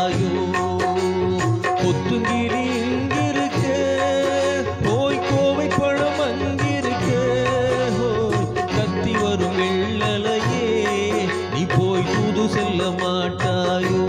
மாட்டாயோ? கொத்துங்கிரி இங்கிருக்க, போய் கோவை பழம் அங்கிருக்க, கத்தி வரும் வெள்ளலையே நீ போய் தூது செல்ல மாட்டாயோ?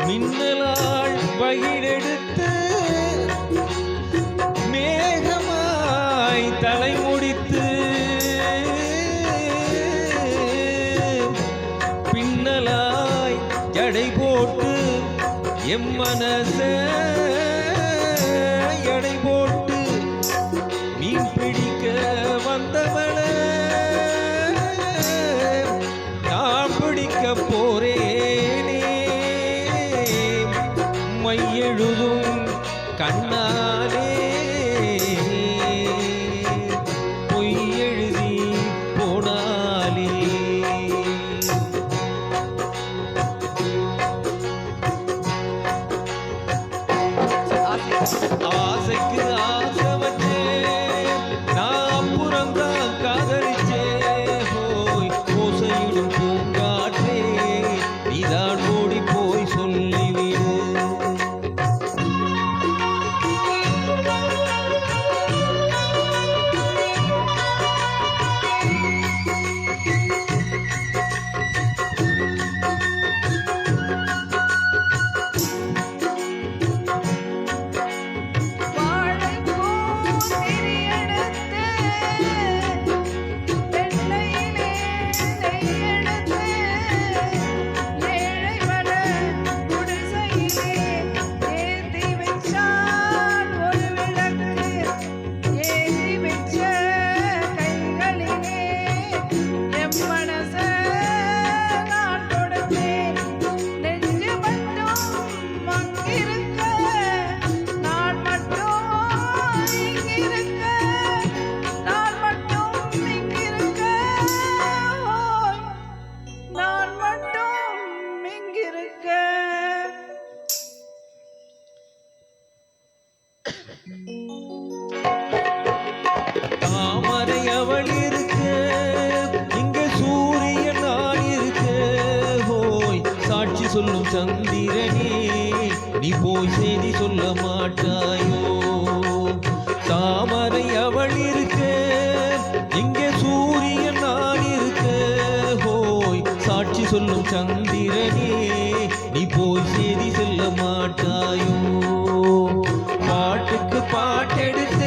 மின்னலாள் பகிரெடுத்து மேகமாய் தலை முடித்து பின்னலாய் ஜடை போட்டு எம்மனச எடை போட்டு மீன் பிடிக்க வந்தவள நான் பிடிக்க போறேனே மையெழுதும் கண்ணாலே பொய் எழுதி போனாலே ஆசைக்கு ஆசை வச்சே நான் புறந்தான் காதலிச்சே போய் ஓசையிடும் பூங்காற்றே நீதான் ஓடி போய் சொல்லிவிடு. தாமரை அவள் இருக்க, இங்க சூரியன் நான் இருக்க, போய் சாட்சி சொல்லும் சந்திரனே நீ போய் செய்தி சொல்ல மாட்டாயோ? தாமரை அவள் இருக்க, இங்க சூரியன் நான் இருக்க, போய் சாட்சி சொல்லும் சந்திரனே நீ போய் செய்தி சொல்ல மாட்டாயோ? பாட்டுக்கு பாட்டெடுத்து